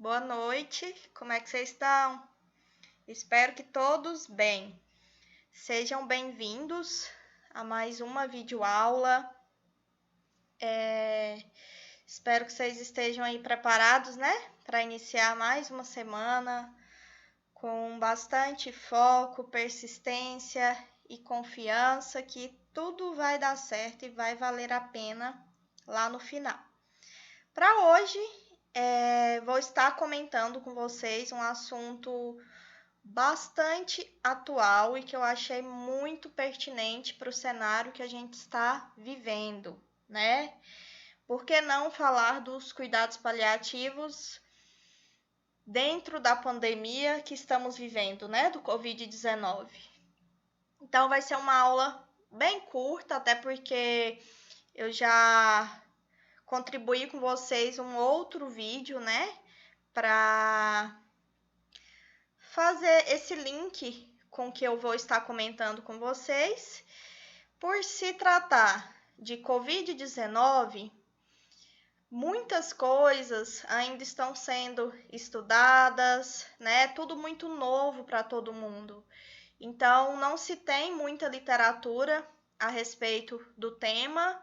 boa noite, como é que vocês estão? Espero que todos bem. Sejam bem-vindos a mais uma videoaula. Espero que vocês estejam aí preparados, né? Para iniciar mais uma semana com bastante foco, persistência e confiança que tudo vai dar certo e vai valer a pena lá no final. Para hoje, vou estar comentando com vocês um assunto bastante atual e que eu achei muito pertinente para o cenário que a gente está vivendo, né? Por que não falar dos cuidados paliativos dentro da pandemia que estamos vivendo, né? Do Covid-19. Então, vai ser uma aula bem curta, até porque eu já contribuir com vocês um outro vídeo, né, para fazer esse link com que eu vou estar comentando com vocês. Por se tratar de Covid-19, muitas coisas ainda estão sendo estudadas, né, tudo muito novo para todo mundo. Então, não se tem muita literatura a respeito do tema,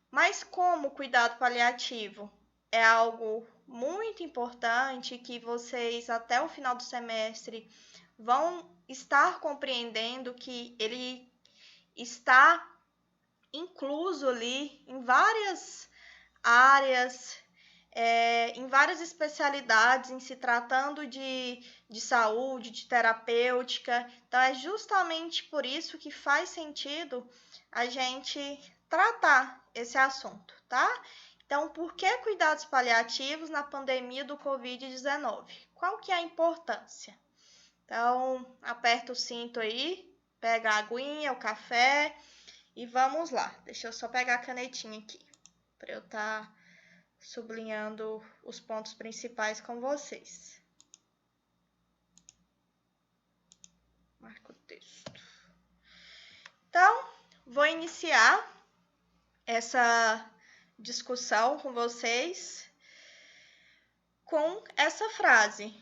mas como o cuidado paliativo é algo muito importante que vocês até o final do semestre vão estar compreendendo que ele está incluso ali em várias áreas, em várias especialidades, em se tratando de saúde, de terapêutica. Então, é justamente por isso que faz sentido a gente tratar esse assunto, tá? Então, por que cuidados paliativos na pandemia do Covid-19? Qual que é a importância? Então, aperta o cinto aí, pega a aguinha, o café e vamos lá. Deixa eu só pegar a canetinha aqui para eu estar sublinhando os pontos principais com vocês. Marca o texto. Então, vou iniciar essa discussão com vocês com essa frase.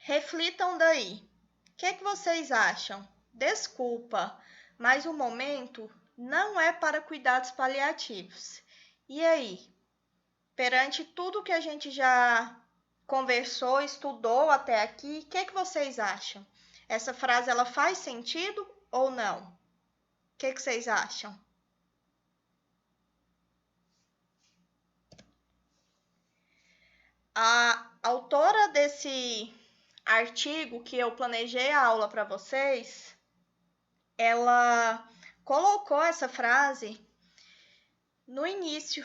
Reflitam daí. O que vocês acham? Desculpa, mas o momento não é para cuidados paliativos. E aí? Perante tudo que a gente já conversou, estudou até aqui, o que vocês acham? Essa frase ela faz sentido ou não? O que vocês acham? A autora desse artigo que eu planejei a aula para vocês, ela colocou essa frase no início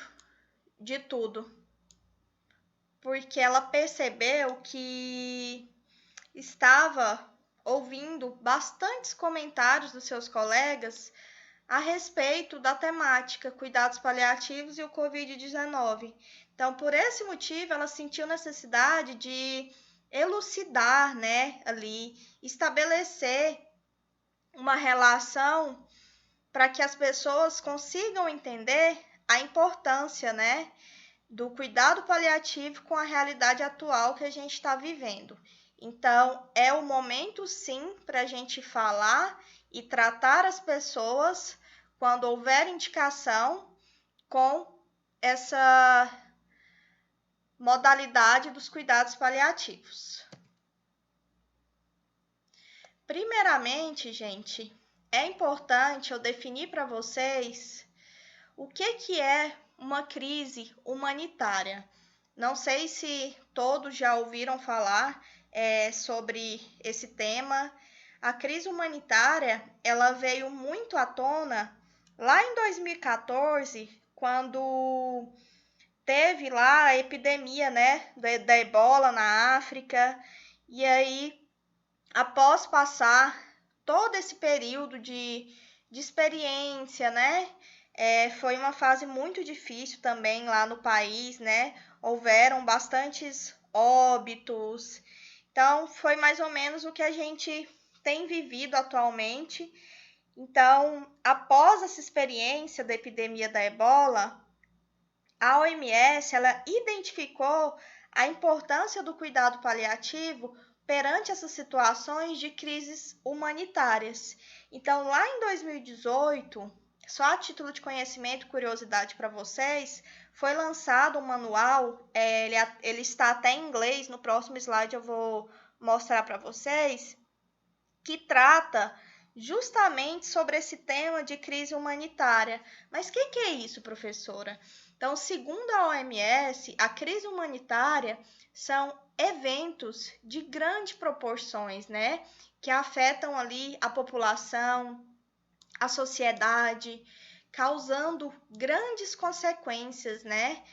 de tudo, porque ela percebeu que estava ouvindo bastantes comentários dos seus colegas a respeito da temática cuidados paliativos e o Covid-19. Então, por esse motivo, ela sentiu necessidade de elucidar, né, ali, estabelecer uma relação para que as pessoas consigam entender a importância, né, do cuidado paliativo com a realidade atual que a gente está vivendo. Então, é o momento, sim, para a gente falar e tratar as pessoas quando houver indicação com essa modalidade dos cuidados paliativos. Primeiramente, gente, é importante eu definir para vocês o que é uma crise humanitária. Não sei se todos já ouviram falar sobre esse tema. A crise humanitária, ela veio muito à tona lá em 2014, quando teve lá a epidemia, né, da ebola na África. E aí, após passar todo esse período de experiência, né, foi uma fase muito difícil também lá no país, né, houveram bastantes óbitos. Então, foi mais ou menos o que a gente tem vivido atualmente. Então, após essa experiência da epidemia da ebola, a OMS ela identificou a importância do cuidado paliativo perante essas situações de crises humanitárias. Então, lá em 2018, só a título de conhecimento e curiosidade para vocês, foi lançado um manual, ele está até em inglês, no próximo slide eu vou mostrar para vocês, que trata justamente sobre esse tema de crise humanitária. Mas o que é isso, professora? Então, segundo a OMS, a crise humanitária são eventos de grandes proporções, né? Que afetam ali a população, a sociedade, causando grandes consequências, né?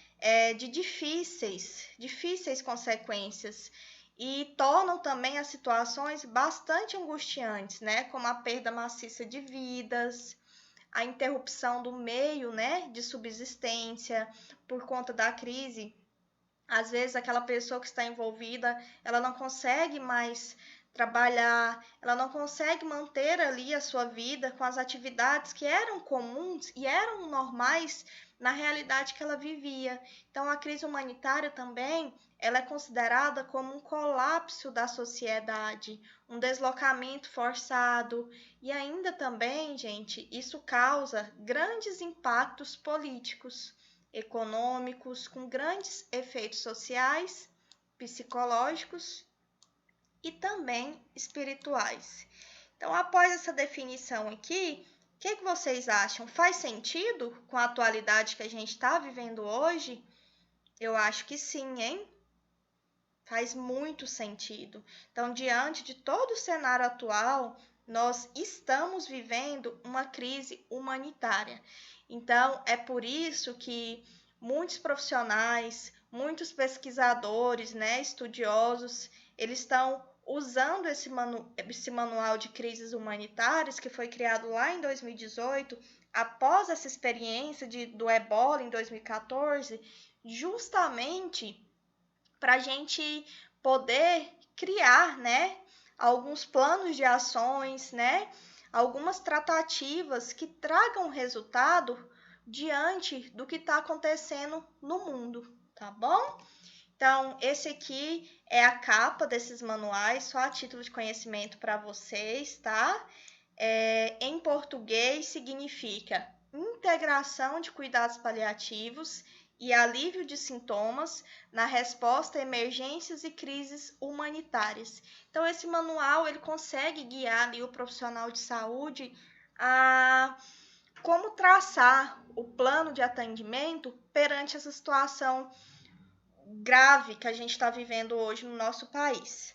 De difíceis consequências e tornam também as situações bastante angustiantes, né? Como a perda maciça de vidas, a interrupção do meio, né, de subsistência por conta da crise. Às vezes aquela pessoa que está envolvida, ela não consegue mais trabalhar, ela não consegue manter ali a sua vida com as atividades que eram comuns e eram normais na realidade que ela vivia. Então a crise humanitária também, ela é considerada como um colapso da sociedade, um deslocamento forçado e ainda também, gente, isso causa grandes impactos políticos, econômicos, com grandes efeitos sociais, psicológicos e também espirituais. Então, após essa definição aqui, o que vocês acham? Faz sentido com a atualidade que a gente está vivendo hoje? Eu acho que sim, hein? Faz muito sentido. Então, diante de todo o cenário atual, nós estamos vivendo uma crise humanitária. Então, é por isso que muitos profissionais, muitos pesquisadores, né, estudiosos, eles estão usando esse manual de crises humanitárias que foi criado lá em 2018, após essa experiência do Ebola em 2014, justamente para a gente poder criar, né, alguns planos de ações, né, algumas tratativas que tragam resultado diante do que está acontecendo no mundo, tá bom? Então, esse aqui é a capa desses manuais, só a título de conhecimento para vocês, tá? Em português, significa integração de cuidados paliativos e alívio de sintomas na resposta a emergências e crises humanitárias. Então, esse manual ele consegue guiar ali o profissional de saúde a como traçar o plano de atendimento perante essa situação grave que a gente está vivendo hoje no nosso país.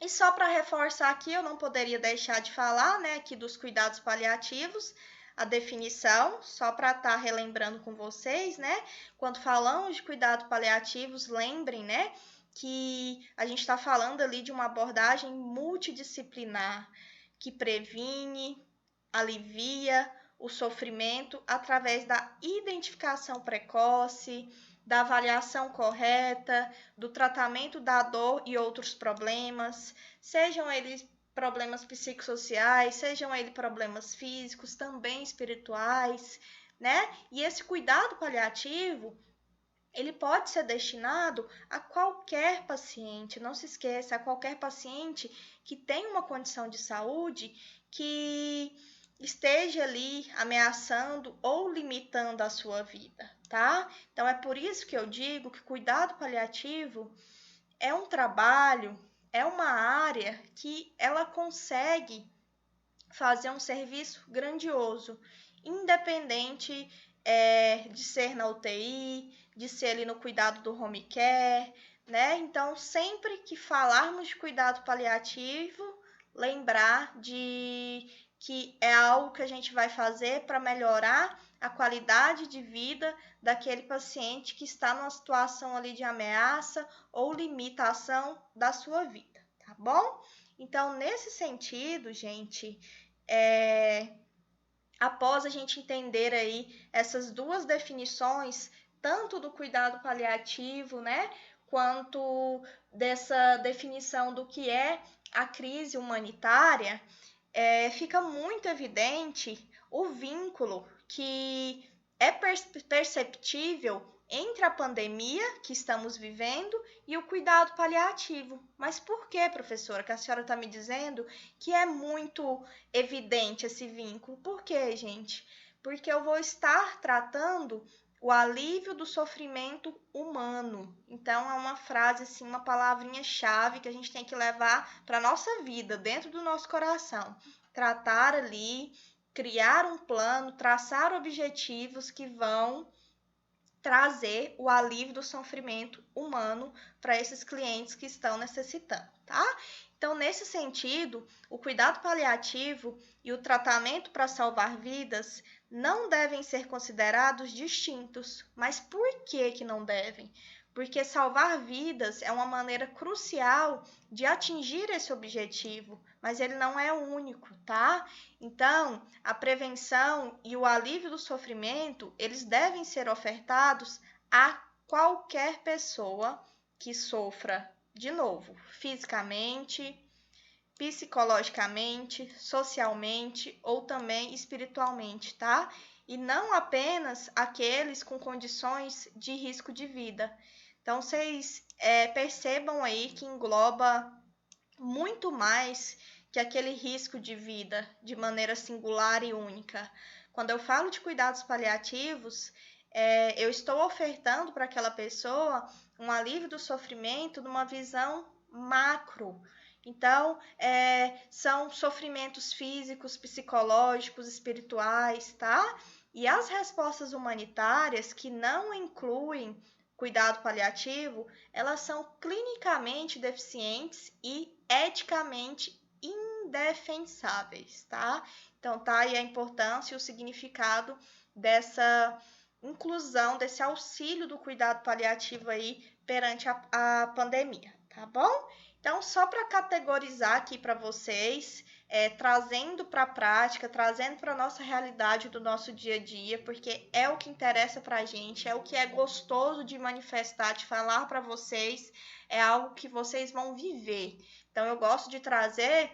E só para reforçar aqui, eu não poderia deixar de falar, né, aqui dos cuidados paliativos, a definição, só para estar relembrando com vocês, né? Quando falamos de cuidados paliativos, lembrem, né, que a gente está falando ali de uma abordagem multidisciplinar que previne, alivia o sofrimento através da identificação precoce, da avaliação correta, do tratamento da dor e outros problemas, sejam eles problemas psicossociais, sejam eles problemas físicos, também espirituais, né? E esse cuidado paliativo, ele pode ser destinado a qualquer paciente, não se esqueça, a qualquer paciente que tem uma condição de saúde que esteja ali ameaçando ou limitando a sua vida, tá? Então é por isso que eu digo que cuidado paliativo é um trabalho, é uma área que ela consegue fazer um serviço grandioso, independente de ser na UTI, de ser ali no cuidado do home care, né? Então, sempre que falarmos de cuidado paliativo, lembrar de que é algo que a gente vai fazer para melhorar a qualidade de vida daquele paciente que está numa situação ali de ameaça ou limitação da sua vida, tá bom? Então, nesse sentido, gente, após a gente entender aí essas duas definições, tanto do cuidado paliativo, né, quanto dessa definição do que é a crise humanitária, fica muito evidente o vínculo que é perceptível entre a pandemia que estamos vivendo e o cuidado paliativo. Mas por que, professora, que a senhora está me dizendo que é muito evidente esse vínculo? Por quê, gente? Porque eu vou estar tratando o alívio do sofrimento humano. Então, é uma frase, assim, uma palavrinha-chave que a gente tem que levar para a nossa vida, dentro do nosso coração. Tratar ali, criar um plano, traçar objetivos que vão trazer o alívio do sofrimento humano para esses clientes que estão necessitando, tá? Então, nesse sentido, o cuidado paliativo e o tratamento para salvar vidas não devem ser considerados distintos. Mas por que não devem? Porque salvar vidas é uma maneira crucial de atingir esse objetivo, mas ele não é o único, tá? Então, a prevenção e o alívio do sofrimento, eles devem ser ofertados a qualquer pessoa que sofra, de novo, fisicamente, psicologicamente, socialmente ou também espiritualmente, tá? E não apenas aqueles com condições de risco de vida. Então, vocês percebam aí que engloba muito mais que aquele risco de vida de maneira singular e única. Quando eu falo de cuidados paliativos, eu estou ofertando para aquela pessoa um alívio do sofrimento numa visão macro. Então, são sofrimentos físicos, psicológicos, espirituais, tá? E as respostas humanitárias que não incluem cuidado paliativo, elas são clinicamente deficientes e eticamente indefensáveis, tá? Então, tá aí a importância e o significado dessa inclusão, desse auxílio do cuidado paliativo aí perante a pandemia, tá bom? Então, só para categorizar aqui para vocês, trazendo para a prática, trazendo para a nossa realidade do nosso dia a dia, porque é o que interessa para a gente, é o que é gostoso de manifestar, de falar para vocês, é algo que vocês vão viver. Então, eu gosto de trazer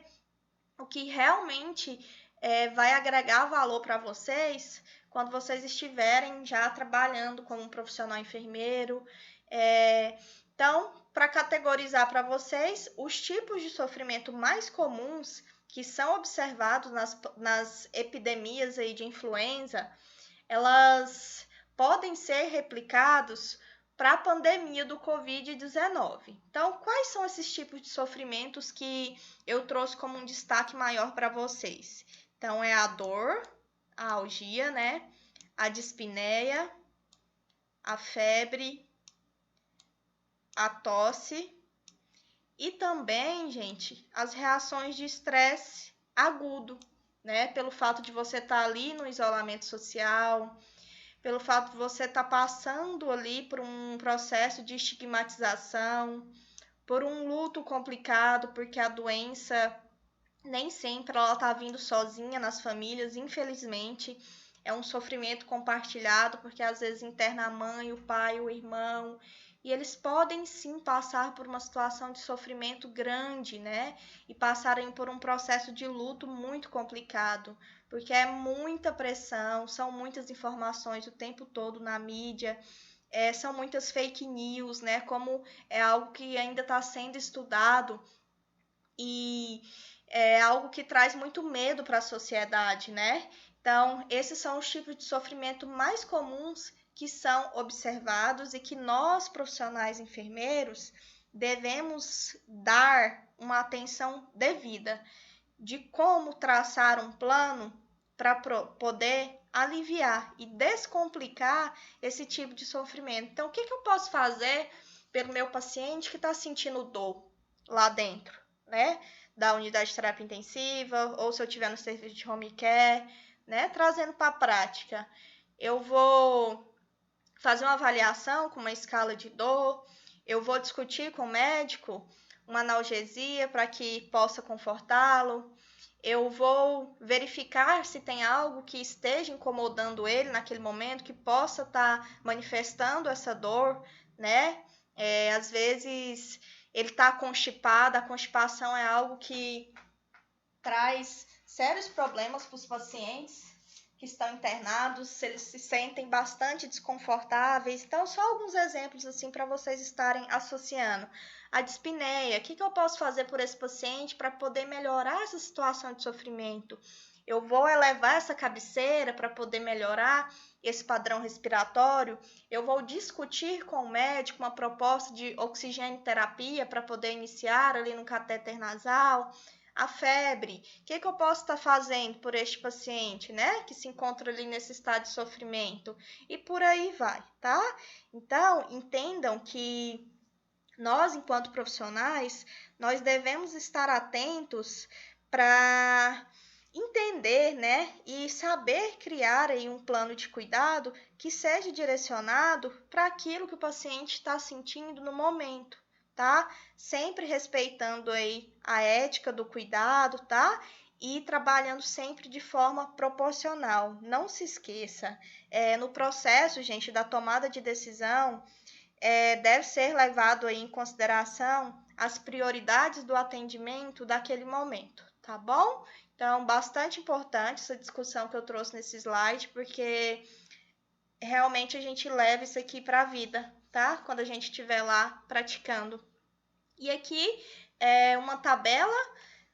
o que realmente vai agregar valor para vocês quando vocês estiverem já trabalhando como um profissional enfermeiro. Então, para categorizar para vocês, os tipos de sofrimento mais comuns que são observados nas epidemias aí de influenza, elas podem ser replicados para a pandemia do Covid-19. Então, quais são esses tipos de sofrimentos que eu trouxe como um destaque maior para vocês? Então, é a dor, a algia, né? A dispneia, a febre, a tosse e também, gente, as reações de estresse agudo, né? Pelo fato de você estar ali no isolamento social, pelo fato de você estar passando ali por um processo de estigmatização, por um luto complicado, porque a doença nem sempre ela está vindo sozinha nas famílias, infelizmente. É um sofrimento compartilhado, porque às vezes interna a mãe, o pai, o irmão, e eles podem sim passar por uma situação de sofrimento grande, né? E passarem por um processo de luto muito complicado, porque é muita pressão, são muitas informações o tempo todo na mídia, são muitas fake news, né? Como é algo que ainda está sendo estudado e é algo que traz muito medo para a sociedade, né? Então, esses são os tipos de sofrimento mais comuns que são observados e que nós, profissionais enfermeiros, devemos dar uma atenção devida de como traçar um plano para poder aliviar e descomplicar esse tipo de sofrimento. Então, o que eu posso fazer pelo meu paciente que está sentindo dor lá dentro, né? Da unidade de terapia intensiva, ou se eu estiver no serviço de home care, né? Trazendo para a prática. Eu vou fazer uma avaliação com uma escala de dor, eu vou discutir com o médico uma analgesia para que possa confortá-lo, eu vou verificar se tem algo que esteja incomodando ele naquele momento, que possa estar manifestando essa dor, né? Às vezes ele está constipado, a constipação é algo que traz sérios problemas para os pacientes que que estão internados, se eles se sentem bastante desconfortáveis. Então, só alguns exemplos assim para vocês estarem associando. A dispneia, o que eu posso fazer por esse paciente para poder melhorar essa situação de sofrimento? Eu vou elevar essa cabeceira para poder melhorar esse padrão respiratório. Eu vou discutir com o médico uma proposta de oxigênio terapia para poder iniciar ali no catéter nasal. A febre, o que eu posso estar fazendo por este paciente, né? Que se encontra ali nesse estado de sofrimento. E por aí vai, tá? Então, entendam que nós, enquanto profissionais, nós devemos estar atentos para entender, né, e saber criar aí um plano de cuidado que seja direcionado para aquilo que o paciente está sentindo no momento, tá? Sempre respeitando aí a ética do cuidado, tá? E trabalhando sempre de forma proporcional. Não se esqueça, no processo, gente, da tomada de decisão, deve ser levado aí em consideração as prioridades do atendimento daquele momento, tá bom? Então, bastante importante essa discussão que eu trouxe nesse slide, porque realmente a gente leva isso aqui para a vida, tá? Quando a gente estiver lá praticando. E aqui é uma tabela,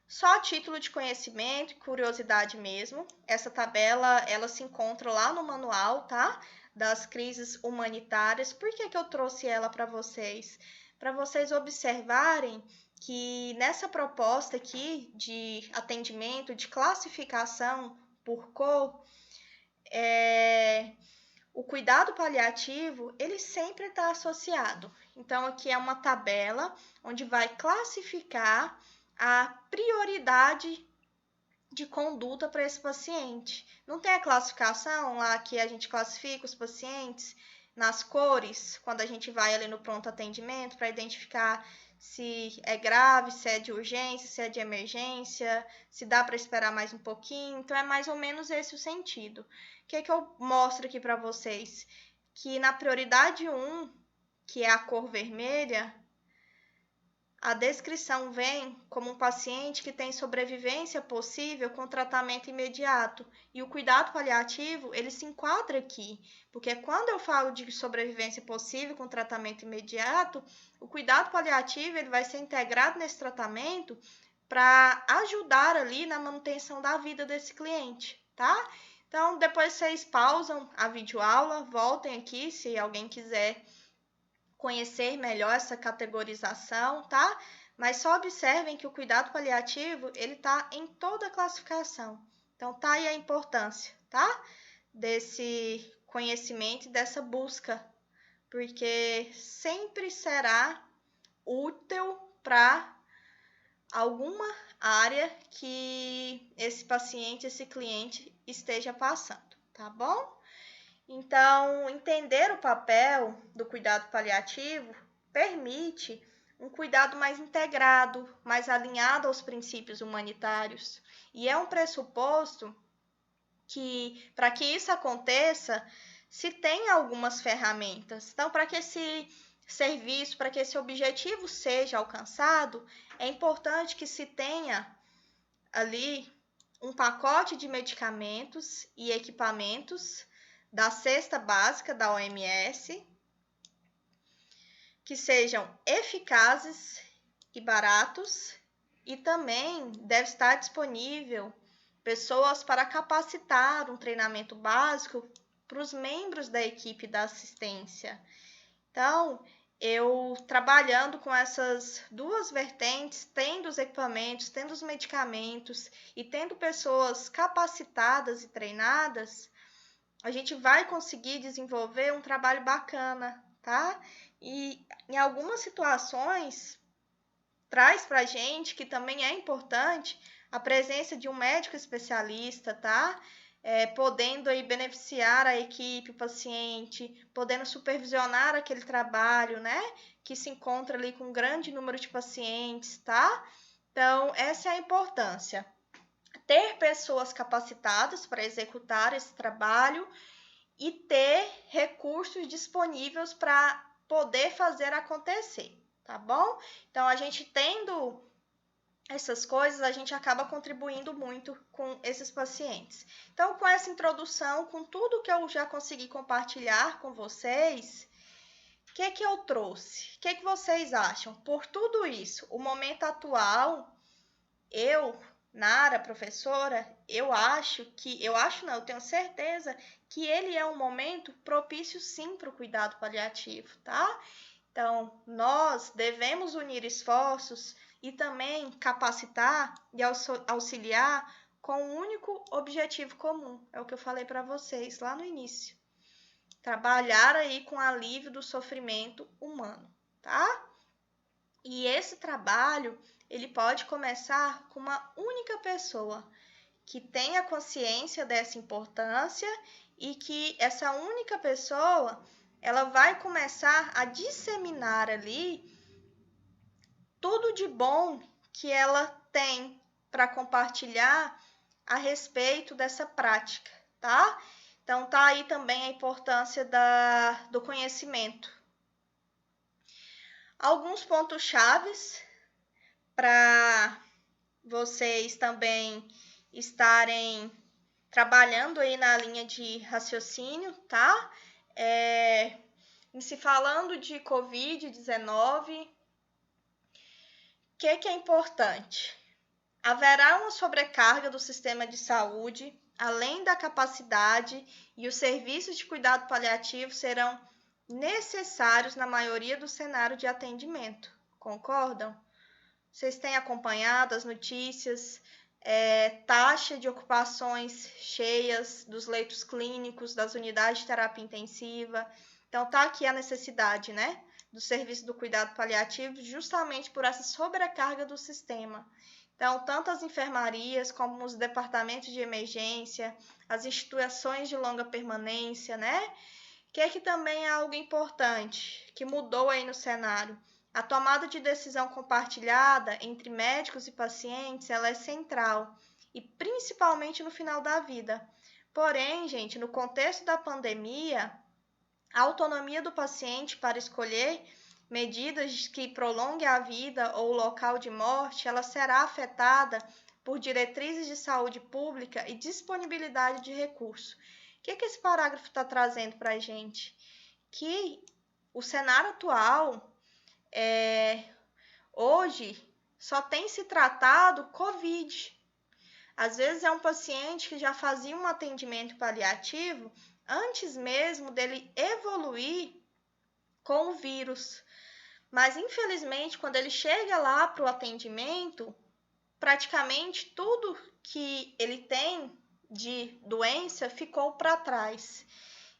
só a título de conhecimento e curiosidade mesmo. Essa tabela, ela se encontra lá no manual, tá? Das crises humanitárias. Por que eu trouxe ela para vocês? Para vocês observarem que nessa proposta aqui de atendimento, de classificação por cor, o cuidado paliativo, ele sempre está associado. Então, aqui é uma tabela onde vai classificar a prioridade de conduta para esse paciente. Não tem a classificação lá que a gente classifica os pacientes nas cores, quando a gente vai ali no pronto atendimento para identificar se é grave, se é de urgência, se é de emergência, se dá para esperar mais um pouquinho. Então, é mais ou menos esse o sentido. O que eu mostro aqui para vocês? Que na prioridade 1, que é a cor vermelha, a descrição vem como um paciente que tem sobrevivência possível com tratamento imediato. E o cuidado paliativo, ele se enquadra aqui, porque quando eu falo de sobrevivência possível com tratamento imediato, o cuidado paliativo ele vai ser integrado nesse tratamento para ajudar ali na manutenção da vida desse cliente, tá? Então, depois vocês pausam a videoaula, voltem aqui se alguém quiser conhecer melhor essa categorização, tá? Mas só observem que o cuidado paliativo, ele tá em toda a classificação. Então, tá aí a importância, tá? Desse conhecimento e dessa busca, porque sempre será útil para alguma área que esse paciente, esse cliente esteja passando, tá bom? Então, entender o papel do cuidado paliativo permite um cuidado mais integrado, mais alinhado aos princípios humanitários. E é um pressuposto que, para que isso aconteça, se tem algumas ferramentas. Então, para que esse serviço, para que esse objetivo seja alcançado, é importante que se tenha ali um pacote de medicamentos e equipamentos da cesta básica da OMS, que sejam eficazes e baratos, e também deve estar disponível pessoas para capacitar um treinamento básico para os membros da equipe da assistência. Então, eu trabalhando com essas duas vertentes, tendo os equipamentos, tendo os medicamentos e tendo pessoas capacitadas e treinadas, a gente vai conseguir desenvolver um trabalho bacana, tá? E em algumas situações, traz pra gente que também é importante a presença de um médico especialista, tá? Podendo aí beneficiar a equipe, o paciente, podendo supervisionar aquele trabalho, né? Que se encontra ali com um grande número de pacientes, tá? Então, essa é a importância. Ter pessoas capacitadas para executar esse trabalho e ter recursos disponíveis para poder fazer acontecer, tá bom? Então, a gente tendo essas coisas, a gente acaba contribuindo muito com esses pacientes. Então, com essa introdução, com tudo que eu já consegui compartilhar com vocês, o que eu trouxe? O que vocês acham? Por tudo isso, o momento atual, eu, Nara, professora, eu tenho certeza que ele é um momento propício sim para o cuidado paliativo, tá? Então, nós devemos unir esforços e também capacitar e auxiliar com um único objetivo comum. É o que eu falei para vocês lá no início. Trabalhar aí com alívio do sofrimento humano, tá? E esse trabalho, ele pode começar com uma única pessoa que tenha consciência dessa importância e que essa única pessoa, ela vai começar a disseminar ali tudo de bom que ela tem para compartilhar a respeito dessa prática, tá? Então, tá aí também a importância do conhecimento. Alguns pontos chaves para vocês também estarem trabalhando aí na linha de raciocínio, tá? Em se falando de Covid-19, o que é importante? Haverá uma sobrecarga do sistema de saúde, além da capacidade, e os serviços de cuidado paliativo serão necessários na maioria do cenário de atendimento. Concordam? Vocês têm acompanhado as notícias, taxa de ocupações cheias dos leitos clínicos, das unidades de terapia intensiva. Então, tá aqui a necessidade, né, do serviço do cuidado paliativo, justamente por essa sobrecarga do sistema. Então, tanto as enfermarias como os departamentos de emergência, as instituições de longa permanência, né? Que também é algo importante, que mudou aí no cenário. A tomada de decisão compartilhada entre médicos e pacientes, ela é central, e principalmente no final da vida. Porém, gente, no contexto da pandemia, a autonomia do paciente para escolher medidas que prolonguem a vida ou o local de morte, ela será afetada por diretrizes de saúde pública e disponibilidade de recursos. O que esse parágrafo está trazendo para a gente? Que o cenário atual, hoje, só tem se tratado Covid. Às vezes é um paciente que já fazia um atendimento paliativo antes mesmo dele evoluir com o vírus. Mas, infelizmente, quando ele chega lá para o atendimento, praticamente tudo que ele tem de doença ficou para trás.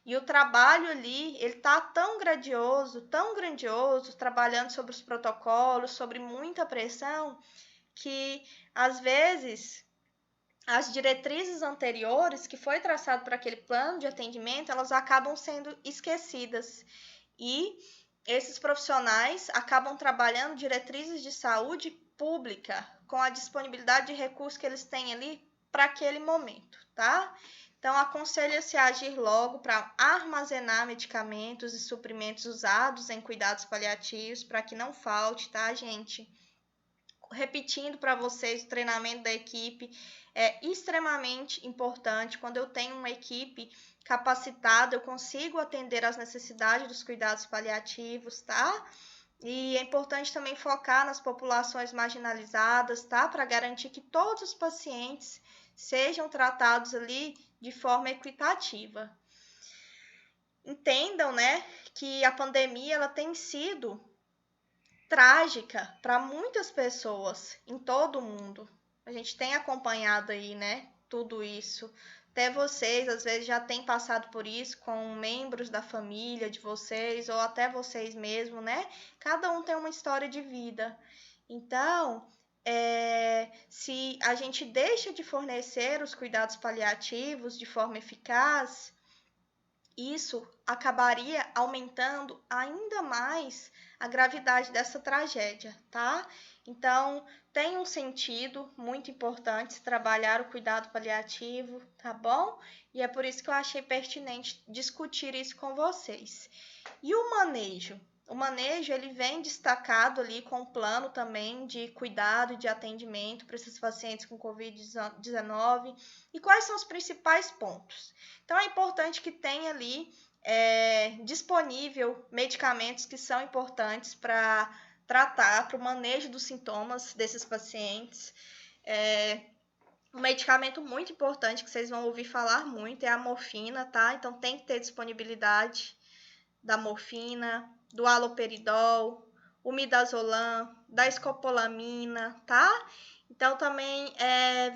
E o trabalho ali, ele está tão grandioso, trabalhando sobre os protocolos, sobre muita pressão, que às vezes as diretrizes anteriores que foi traçado para aquele plano de atendimento, elas acabam sendo esquecidas. E esses profissionais acabam trabalhando diretrizes de saúde pública com a disponibilidade de recursos que eles têm ali para aquele momento, tá? Então, aconselha-se a agir logo para armazenar medicamentos e suprimentos usados em cuidados paliativos para que não falte, tá, gente? Repetindo para vocês, o treinamento da equipe é extremamente importante. Quando eu tenho uma equipe capacitada, eu consigo atender às necessidades dos cuidados paliativos, tá? E é importante também focar nas populações marginalizadas, tá? Para garantir que todos os pacientes sejam tratados ali de forma equitativa. Entendam, né, que a pandemia ela tem sido trágica para muitas pessoas em todo o mundo. A gente tem acompanhado aí, né, tudo isso. Até vocês, às vezes, já têm passado por isso com membros da família de vocês, ou até vocês mesmo, né? Cada um tem uma história de vida. Então, se a gente deixa de fornecer os cuidados paliativos de forma eficaz, isso acabaria aumentando ainda mais a gravidade dessa tragédia, tá? Então, tem um sentido muito importante trabalhar o cuidado paliativo, tá bom? E é por isso que eu achei pertinente discutir isso com vocês. E o manejo? o manejo ele vem destacado ali com o plano também de cuidado e de atendimento para esses pacientes com Covid-19 e quais são os principais pontos. Então, é importante que tenha ali disponível medicamentos que são importantes para tratar, para o manejo dos sintomas desses pacientes. Um medicamento muito importante que vocês vão ouvir falar muito é a morfina, tá? Então, tem que ter disponibilidade da morfina, do haloperidol, o midazolam, da escopolamina, tá? Então, também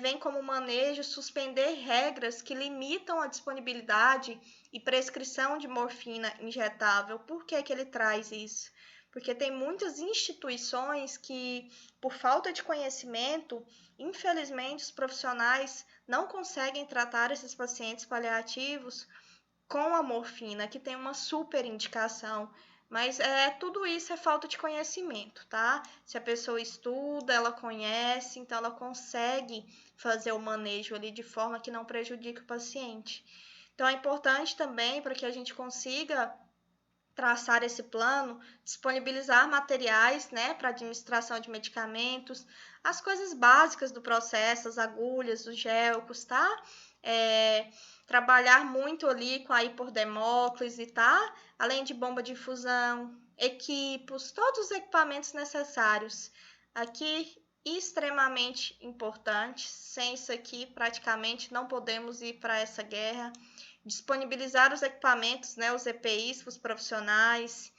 vem como manejo suspender regras que limitam a disponibilidade e prescrição de morfina injetável. Por que ele traz isso? Porque tem muitas instituições que, por falta de conhecimento, infelizmente, os profissionais não conseguem tratar esses pacientes paliativos com a morfina, que tem uma super indicação, mas tudo isso é falta de conhecimento, tá? Se a pessoa estuda, ela conhece, então ela consegue fazer o manejo ali de forma que não prejudique o paciente. Então é importante também para que a gente consiga traçar esse plano, disponibilizar materiais, né, para administração de medicamentos, as coisas básicas do processo, as agulhas, os gelcos, tá? Trabalhar muito ali com a hipodemóclise, tá? Além de bomba de infusão, equipos, todos os equipamentos necessários. Aqui, extremamente importante. Sem isso aqui, praticamente não podemos ir para essa guerra. Disponibilizar os equipamentos, né, os EPIs para os profissionais.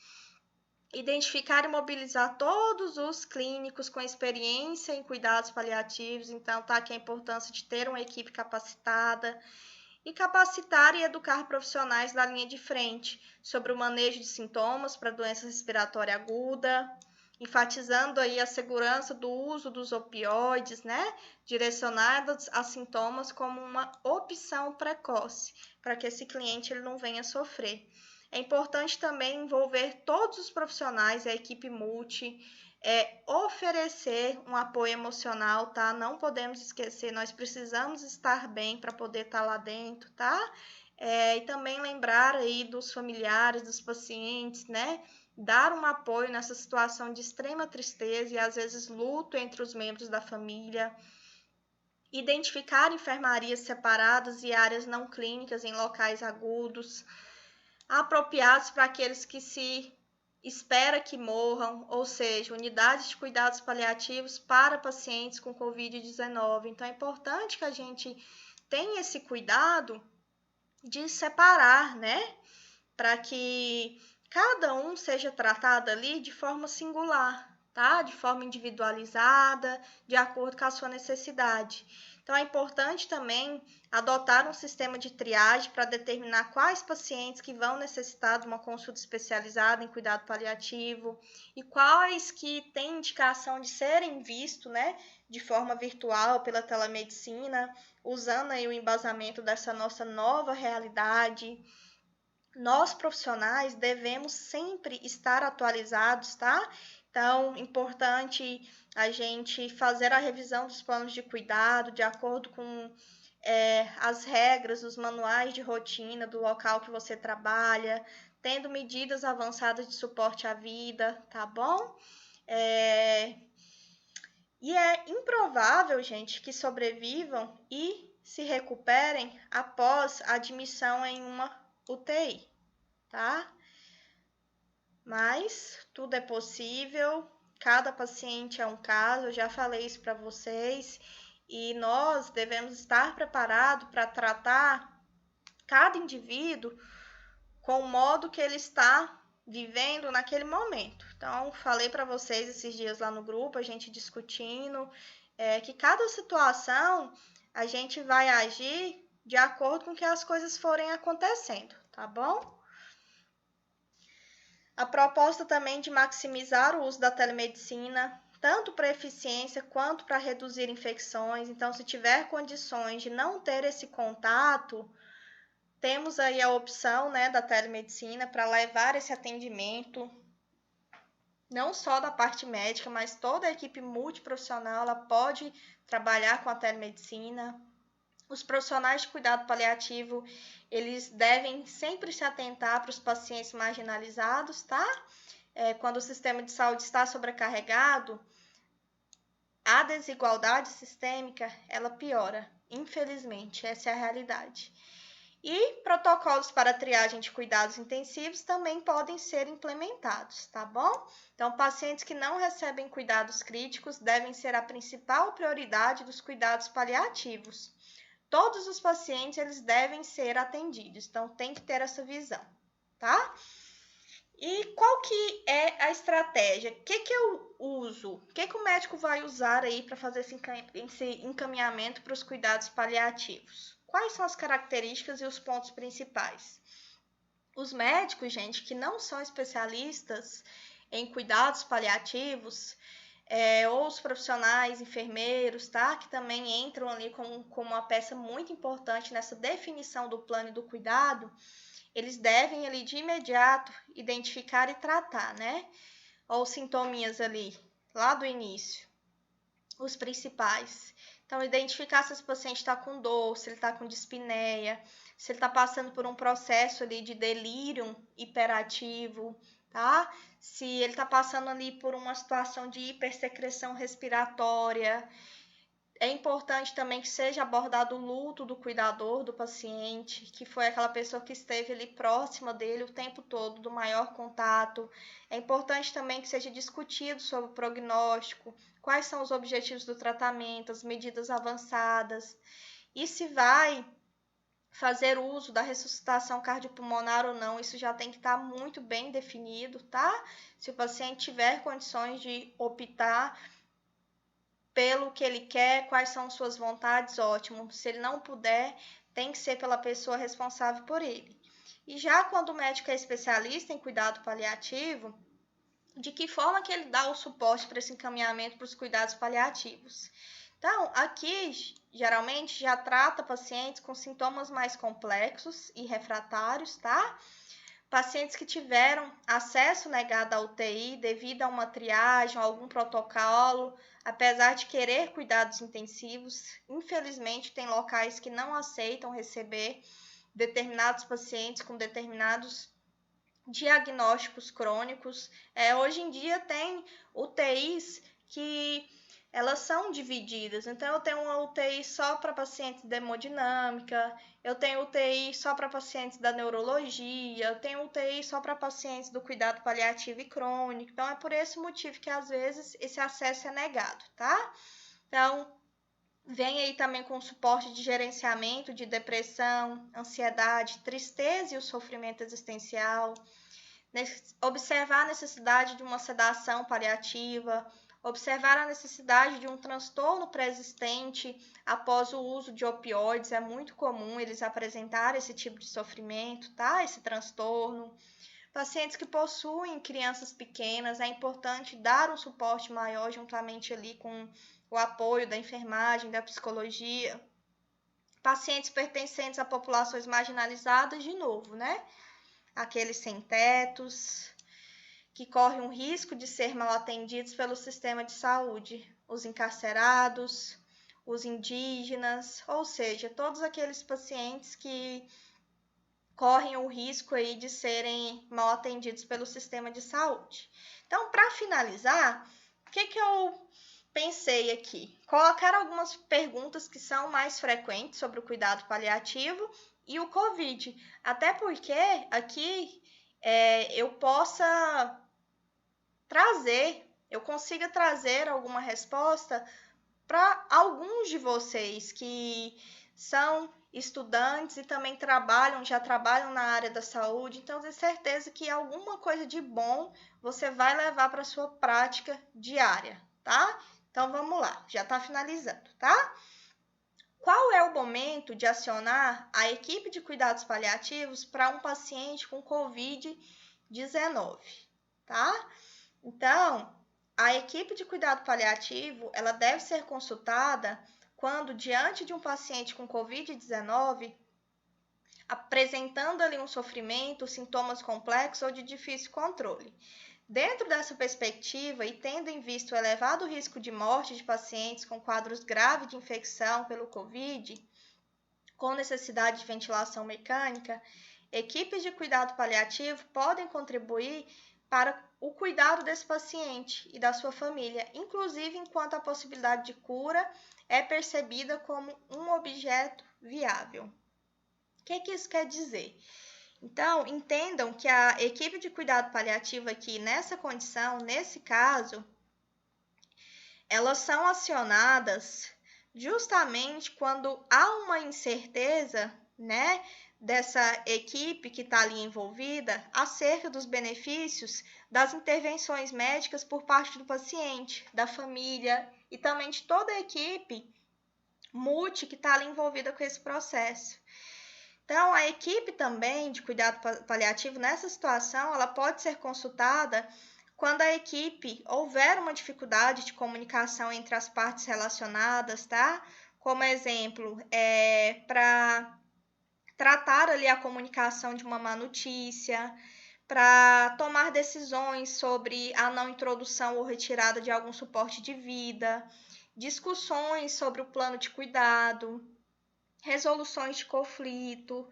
Identificar e mobilizar todos os clínicos com experiência em cuidados paliativos. Então, tá aqui a importância de ter uma equipe capacitada. E capacitar e educar profissionais da linha de frente sobre o manejo de sintomas para doença respiratória aguda, enfatizando aí a segurança do uso dos opioides, né, direcionados a sintomas como uma opção precoce, para que esse cliente ele não venha sofrer. É importante também envolver todos os profissionais, a equipe multi, oferecer um apoio emocional, tá? Não podemos esquecer, nós precisamos estar bem para poder estar lá dentro, tá? E também lembrar aí dos familiares, dos pacientes, né? Dar um apoio nessa situação de extrema tristeza e às vezes luto entre os membros da família. Identificar enfermarias separadas e áreas não clínicas em locais agudos, apropriados para aqueles que se espera que morram, ou seja, unidades de cuidados paliativos para pacientes com Covid-19. Então, é importante que a gente tenha esse cuidado de separar, né? Para que cada um seja tratado ali de forma singular, tá? De forma individualizada, de acordo com a sua necessidade. Então, é importante também adotar um sistema de triagem para determinar quais pacientes que vão necessitar de uma consulta especializada em cuidado paliativo e quais que têm indicação de serem vistos, né, de forma virtual pela telemedicina, usando aí o embasamento dessa nossa nova realidade. Nós, profissionais, devemos sempre estar atualizados, tá? Então, importante a gente fazer a revisão dos planos de cuidado de acordo com as regras, os manuais de rotina do local que você trabalha, tendo medidas avançadas de suporte à vida, tá bom? E é improvável, gente, que sobrevivam e se recuperem após a admissão em uma UTI, tá? Mas tudo é possível, cada paciente é um caso, eu já falei isso para vocês, e nós devemos estar preparados para tratar cada indivíduo com o modo que ele está vivendo naquele momento. Então, falei para vocês esses dias lá no grupo, a gente discutindo, que cada situação a gente vai agir de acordo com que as coisas forem acontecendo, tá bom? A proposta também de maximizar o uso da telemedicina, tanto para eficiência quanto para reduzir infecções. Então, se tiver condições de não ter esse contato, temos aí a opção, né, da telemedicina para levar esse atendimento, não só da parte médica, mas toda a equipe multiprofissional ela pode trabalhar com a telemedicina. Os profissionais de cuidado paliativo, eles devem sempre se atentar para os pacientes marginalizados, tá? quando o sistema de saúde está sobrecarregado, a desigualdade sistêmica, ela piora. Infelizmente, essa é a realidade. E protocolos para triagem de cuidados intensivos também podem ser implementados, tá bom? Então, pacientes que não recebem cuidados críticos devem ser a principal prioridade dos cuidados paliativos. Todos os pacientes, eles devem ser atendidos, então tem que ter essa visão, tá? E qual que é a estratégia? O que eu uso? O que o médico vai usar aí para fazer esse encaminhamento para os cuidados paliativos? Quais são as características e os pontos principais? Os médicos, gente, que não são especialistas em cuidados paliativos, ou os profissionais, enfermeiros, tá? Que também entram ali como uma peça muito importante nessa definição do plano e do cuidado, eles devem ali de imediato identificar e tratar, né? Ou sintominhas ali, lá do início, os principais. Então, identificar se esse paciente está com dor, se ele está com dispneia, se ele está passando por um processo ali de delírio hiperativo, tá? Se ele está passando ali por uma situação de hipersecreção respiratória. É importante também que seja abordado o luto do cuidador do paciente, que foi aquela pessoa que esteve ali próxima dele o tempo todo, do maior contato. É importante também que seja discutido sobre o prognóstico, quais são os objetivos do tratamento, as medidas avançadas, e se vai fazer uso da ressuscitação cardiopulmonar ou não, isso já tem que estar muito bem definido, tá? Se o paciente tiver condições de optar pelo que ele quer, quais são suas vontades, ótimo. Se ele não puder, tem que ser pela pessoa responsável por ele. E já quando o médico é especialista em cuidado paliativo, de que forma que ele dá o suporte para esse encaminhamento para os cuidados paliativos? Então, aqui, geralmente, já trata pacientes com sintomas mais complexos e refratários, tá? Pacientes que tiveram acesso negado à UTI devido a uma triagem ou algum protocolo, apesar de querer cuidados intensivos, infelizmente tem locais que não aceitam receber determinados pacientes com determinados diagnósticos crônicos. Hoje em dia tem UTIs que elas são divididas. Então, eu tenho uma UTI só para pacientes de hemodinâmica, eu tenho UTI só para pacientes da neurologia, eu tenho UTI só para pacientes do cuidado paliativo e crônico. Então, é por esse motivo que, às vezes, esse acesso é negado, tá? Então, vem aí também com suporte de gerenciamento de depressão, ansiedade, tristeza e o sofrimento existencial. Observar a necessidade de uma sedação paliativa, observar a necessidade de um transtorno pré-existente após o uso de opioides. É muito comum eles apresentarem esse tipo de sofrimento, tá? Esse transtorno. Pacientes que possuem crianças pequenas, é importante dar um suporte maior juntamente ali com o apoio da enfermagem, da psicologia. Pacientes pertencentes a populações marginalizadas, de novo, né? Aqueles sem tetos, que correm um risco de ser mal atendidos pelo sistema de saúde, os encarcerados, os indígenas, ou seja, todos aqueles pacientes que correm o risco aí de serem mal atendidos pelo sistema de saúde. Então, para finalizar, o que eu pensei aqui? Colocar algumas perguntas que são mais frequentes sobre o cuidado paliativo e o COVID, até porque aqui eu consiga trazer alguma resposta para alguns de vocês que são estudantes e também já trabalham na área da saúde, então tenho certeza que alguma coisa de bom você vai levar para a sua prática diária, tá? Então vamos lá, já está finalizando, tá? Qual é o momento de acionar a equipe de cuidados paliativos para um paciente com COVID-19, tá? Então, a equipe de cuidado paliativo, ela deve ser consultada quando, diante de um paciente com COVID-19, apresentando ali um sofrimento, sintomas complexos ou de difícil controle. Dentro dessa perspectiva e tendo em vista o elevado risco de morte de pacientes com quadros graves de infecção pelo COVID, com necessidade de ventilação mecânica, equipes de cuidado paliativo podem contribuir para o cuidado desse paciente e da sua família, inclusive enquanto a possibilidade de cura é percebida como um objeto viável. O que isso quer dizer? Então, entendam que a equipe de cuidado paliativo aqui, nessa condição, nesse caso, elas são acionadas justamente quando há uma incerteza, né, dessa equipe que está ali envolvida acerca dos benefícios das intervenções médicas por parte do paciente, da família e também de toda a equipe multi que está ali envolvida com esse processo. Então, a equipe também de cuidado paliativo, nessa situação, ela pode ser consultada quando a equipe houver uma dificuldade de comunicação entre as partes relacionadas, tá? Como exemplo, para tratar ali a comunicação de uma má notícia, para tomar decisões sobre a não introdução ou retirada de algum suporte de vida, discussões sobre o plano de cuidado, resoluções de conflito.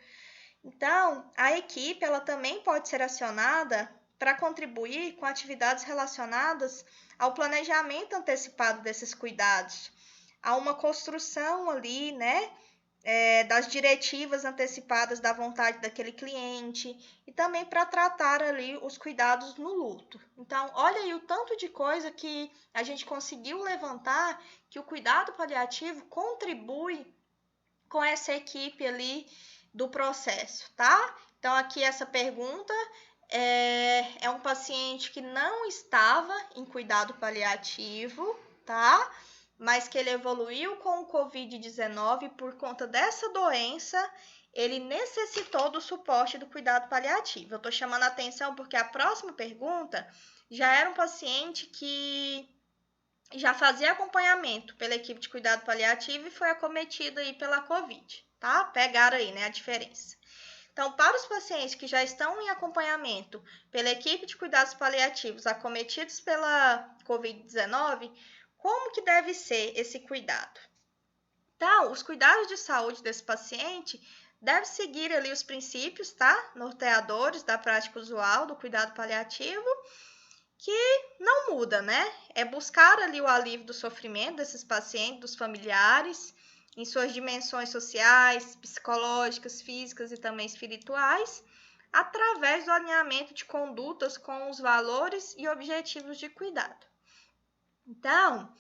Então, a equipe ela também pode ser acionada para contribuir com atividades relacionadas ao planejamento antecipado desses cuidados, a uma construção ali, né, das diretivas antecipadas da vontade daquele cliente e também para tratar ali os cuidados no luto. Então, olha aí o tanto de coisa que a gente conseguiu levantar que o cuidado paliativo contribui com essa equipe ali do processo, tá? Então, aqui essa pergunta é um paciente que não estava em cuidado paliativo, tá? Mas que ele evoluiu com o Covid-19 por conta dessa doença, ele necessitou do suporte do cuidado paliativo. Eu tô chamando a atenção porque a próxima pergunta já era um paciente que já fazia acompanhamento pela equipe de cuidado paliativo e foi acometido aí pela Covid, tá? Pegaram aí, né, a diferença. Então, para os pacientes que já estão em acompanhamento pela equipe de cuidados paliativos acometidos pela Covid-19, como que deve ser esse cuidado? Então, os cuidados de saúde desse paciente devem seguir ali os princípios, tá? Norteadores da prática usual do cuidado paliativo, que não muda, né? É buscar ali o alívio do sofrimento desses pacientes, dos familiares, em suas dimensões sociais, psicológicas, físicas e também espirituais, através do alinhamento de condutas com os valores e objetivos de cuidado. Então,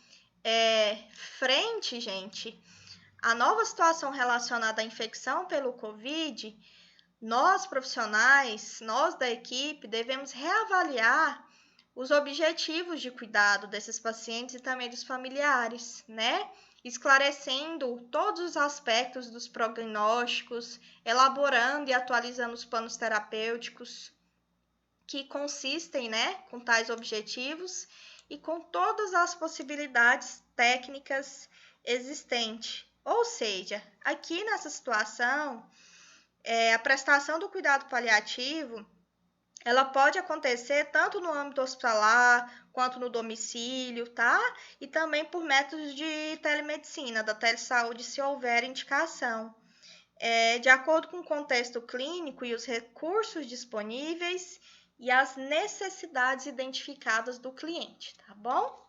frente, gente, à nova situação relacionada à infecção pelo Covid, nós profissionais, nós da equipe, devemos reavaliar os objetivos de cuidado desses pacientes e também dos familiares, né? Esclarecendo todos os aspectos dos prognósticos, elaborando e atualizando os planos terapêuticos que consistem, né, com tais objetivos e com todas as possibilidades técnicas existentes. Ou seja, aqui nessa situação, a prestação do cuidado paliativo ela pode acontecer tanto no âmbito hospitalar quanto no domicílio, tá? E também por métodos de telemedicina, da telesaúde, se houver indicação. De acordo com o contexto clínico e os recursos disponíveis e as necessidades identificadas do cliente, tá bom?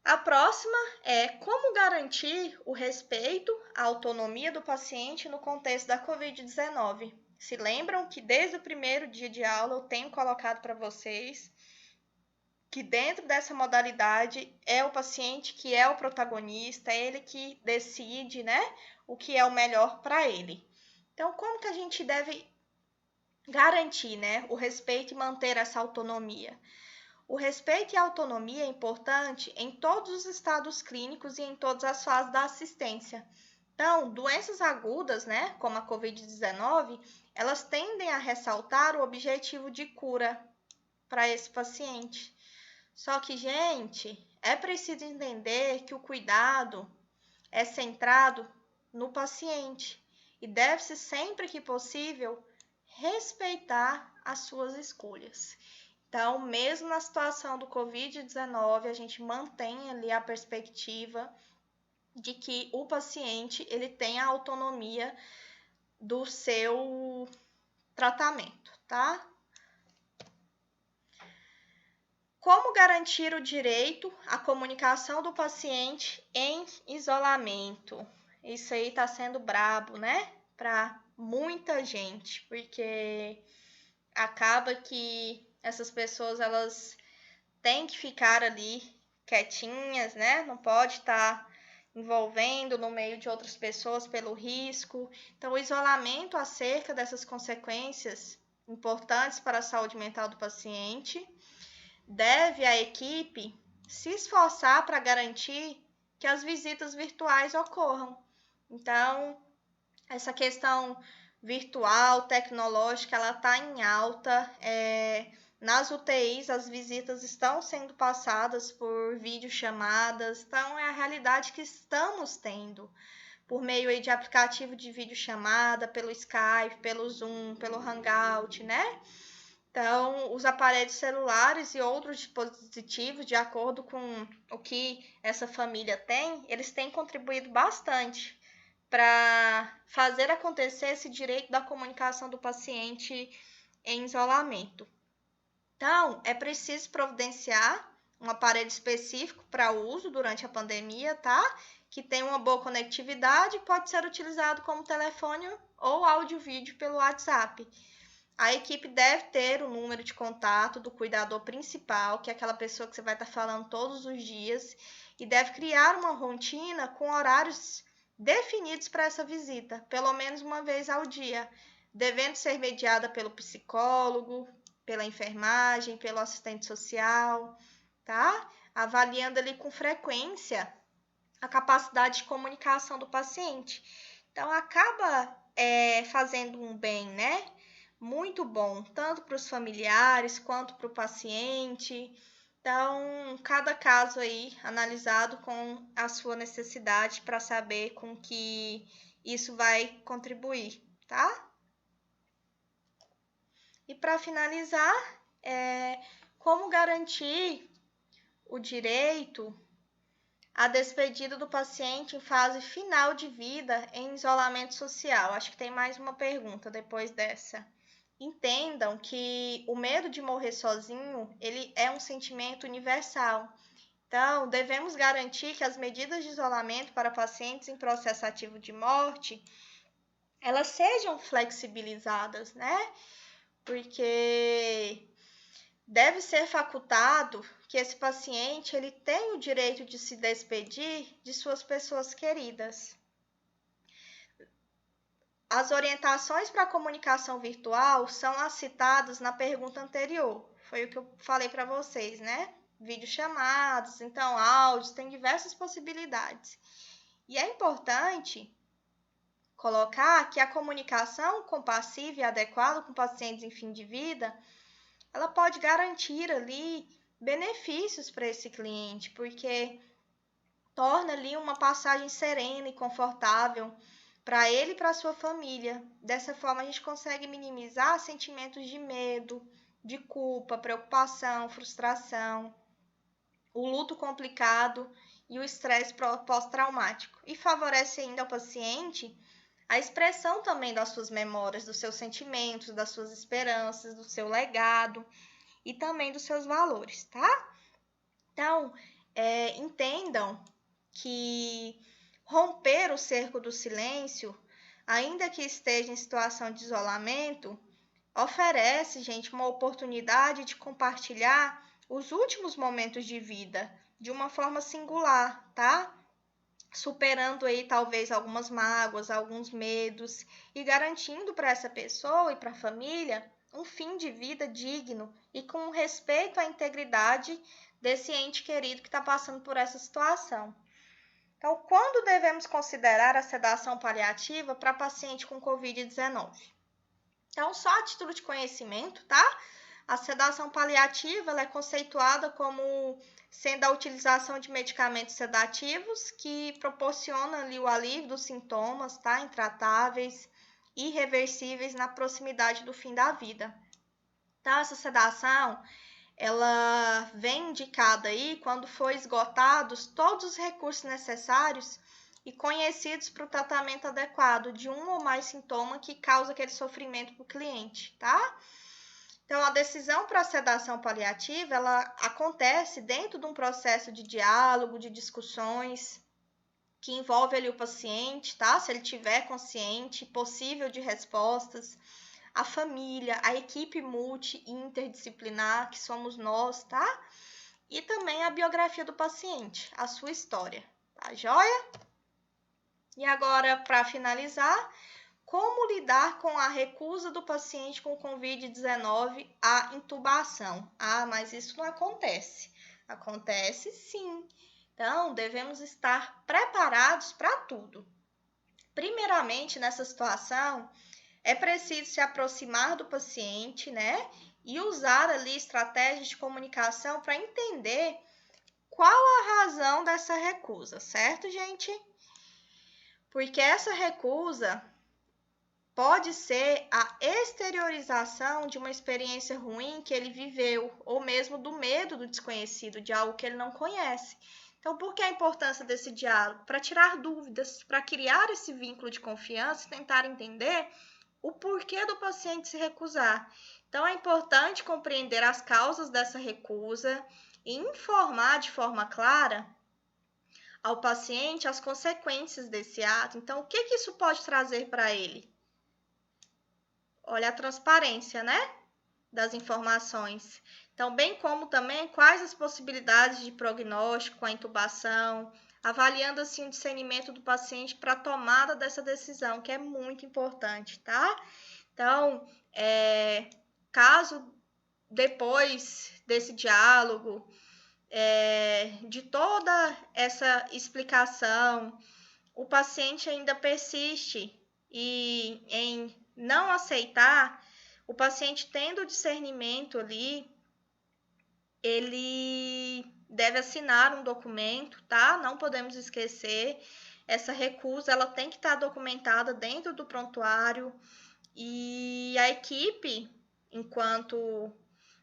A próxima é como garantir o respeito à autonomia do paciente no contexto da Covid-19. Se lembram que desde o primeiro dia de aula eu tenho colocado para vocês que dentro dessa modalidade é o paciente que é o protagonista, é ele que decide, né, o que é o melhor para ele. Então, como que a gente deve garantir, né, o respeito e manter essa autonomia? O respeito e a autonomia é importante em todos os estados clínicos e em todas as fases da assistência. Então, doenças agudas, né, como a Covid-19, elas tendem a ressaltar o objetivo de cura para esse paciente. Só que, gente, é preciso entender que o cuidado é centrado no paciente e deve-se sempre que possível respeitar as suas escolhas. Então, mesmo na situação do Covid-19, a gente mantém ali a perspectiva de que o paciente ele tem a autonomia do seu tratamento, tá? como garantir o direito à comunicação do paciente em isolamento? Isso aí tá sendo brabo, né? Para muita gente, porque acaba que essas pessoas elas têm que ficar ali quietinhas, né? Não pode estar envolvendo no meio de outras pessoas pelo risco. Então, o isolamento acerca dessas consequências importantes para a saúde mental do paciente deve a equipe se esforçar para garantir que as visitas virtuais ocorram. Então, essa questão virtual, tecnológica, ela está em alta. Nas UTIs, as visitas estão sendo passadas por videochamadas, então é a realidade que estamos tendo por meio aí de aplicativo de videochamada, pelo Skype, pelo Zoom, pelo Hangout, né? Então, os aparelhos celulares e outros dispositivos, de acordo com o que essa família tem, eles têm contribuído bastante para fazer acontecer esse direito da comunicação do paciente em isolamento. Então, é preciso providenciar um aparelho específico para uso durante a pandemia, tá? Que tem uma boa conectividade e pode ser utilizado como telefone ou áudio-vídeo pelo WhatsApp. A equipe deve ter o número de contato do cuidador principal, que é aquela pessoa que você vai estar falando todos os dias, e deve criar uma rotina com horários definidos para essa visita, pelo menos uma vez ao dia, devendo ser mediada pelo psicólogo, pela enfermagem, pelo assistente social, tá? Avaliando ali com frequência a capacidade de comunicação do paciente. Então, acaba fazendo um bem, né? Muito bom, tanto para os familiares quanto para o paciente. Então, cada caso aí analisado com a sua necessidade para saber com que isso vai contribuir, tá? E para finalizar, como garantir o direito à despedida do paciente em fase final de vida em isolamento social? Acho que tem mais uma pergunta depois dessa. Entendam que o medo de morrer sozinho, ele é um sentimento universal. Então, devemos garantir que as medidas de isolamento para pacientes em processo ativo de morte, elas sejam flexibilizadas, né? Porque deve ser facultado que esse paciente ele tem o direito de se despedir de suas pessoas queridas. As orientações para a comunicação virtual são as citadas na pergunta anterior. Foi o que eu falei para vocês, né? Videochamadas, então áudios, tem diversas possibilidades. E é importante colocar que a comunicação compassiva e adequada com pacientes em fim de vida, ela pode garantir ali benefícios para esse cliente, porque torna ali uma passagem serena e confortável para ele e para sua família. Dessa forma, a gente consegue minimizar sentimentos de medo, de culpa, preocupação, frustração, o luto complicado e o estresse pós-traumático. E favorece ainda ao paciente a expressão também das suas memórias, dos seus sentimentos, das suas esperanças, do seu legado e também dos seus valores, tá? Então, entendam que romper o cerco do silêncio, ainda que esteja em situação de isolamento, oferece, gente, uma oportunidade de compartilhar os últimos momentos de vida de uma forma singular, tá? Superando aí talvez algumas mágoas, alguns medos e garantindo para essa pessoa e para a família um fim de vida digno e com respeito à integridade desse ente querido que está passando por essa situação. Então, quando devemos considerar a sedação paliativa para paciente com Covid-19? Então, só a título de conhecimento, tá? A sedação paliativa ela é conceituada como sendo a utilização de medicamentos sedativos que proporcionam ali o alívio dos sintomas, tá? Intratáveis, irreversíveis na proximidade do fim da vida. Então, essa sedação ela vem indicada aí quando for esgotados todos os recursos necessários e conhecidos para o tratamento adequado de um ou mais sintomas que causa aquele sofrimento para o cliente, tá? Então, a decisão para a sedação paliativa, ela acontece dentro de um processo de diálogo, de discussões, que envolve ali o paciente, tá? Se ele tiver consciente, possível de respostas, a família, a equipe multi e interdisciplinar, que somos nós, tá? E também a biografia do paciente, a sua história, tá joia? E agora, para finalizar, como lidar com a recusa do paciente com Covid-19 à intubação? Ah, mas isso não acontece. Acontece sim. Então, devemos estar preparados para tudo. Primeiramente, nessa situação, é preciso se aproximar do paciente, né? E usar ali estratégias de comunicação para entender qual a razão dessa recusa, certo, gente? Porque essa recusa pode ser a exteriorização de uma experiência ruim que ele viveu, ou mesmo do medo do desconhecido, de algo que ele não conhece. Então, por que a importância desse diálogo? Para tirar dúvidas, para criar esse vínculo de confiança e tentar entender o porquê do paciente se recusar. Então, é importante compreender as causas dessa recusa e informar de forma clara ao paciente as consequências desse ato. Então, o que isso pode trazer para ele? Olha a transparência, né, das informações. Então, bem como também quais as possibilidades de prognóstico com a intubação, avaliando assim o discernimento do paciente para a tomada dessa decisão, que é muito importante, tá? Então, caso depois desse diálogo, de toda essa explicação, o paciente ainda persiste em não aceitar, o paciente tendo discernimento ali, ele deve assinar um documento, tá? Não podemos esquecer, essa recusa, ela tem que estar documentada dentro do prontuário e a equipe, enquanto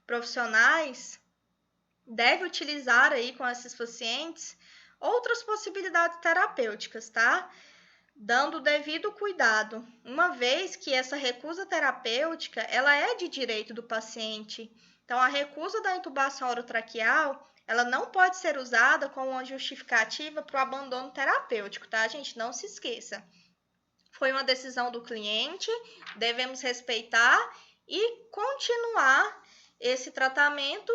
profissionais, deve utilizar aí com esses pacientes outras possibilidades terapêuticas, tá? Dando o devido cuidado, uma vez que essa recusa terapêutica, ela é de direito do paciente. Então, a recusa da intubação orotraqueal, ela não pode ser usada como uma justificativa para o abandono terapêutico, tá, gente? Não se esqueça. Foi uma decisão do cliente, devemos respeitar e continuar esse tratamento,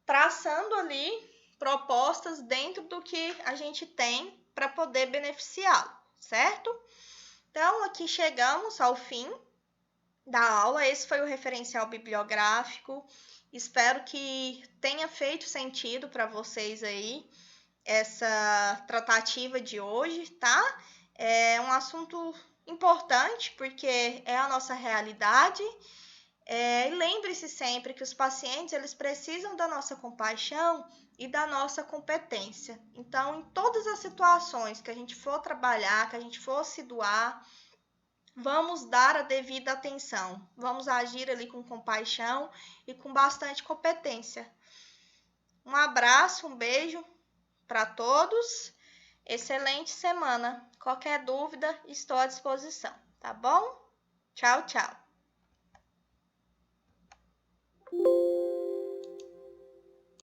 traçando ali propostas dentro do que a gente tem para poder beneficiá-lo, certo? Então, aqui chegamos ao fim da aula. Esse foi o referencial bibliográfico. Espero que tenha feito sentido para vocês aí essa tratativa de hoje, tá? É um assunto importante porque é a nossa realidade. E lembre-se sempre que os pacientes, eles precisam da nossa compaixão e da nossa competência. Então, em todas as situações que a gente for trabalhar, que a gente for se doar, vamos dar a devida atenção. Vamos agir ali com compaixão e com bastante competência. Um abraço, um beijo para todos. Excelente semana. Qualquer dúvida, estou à disposição, tá bom? Tchau, tchau.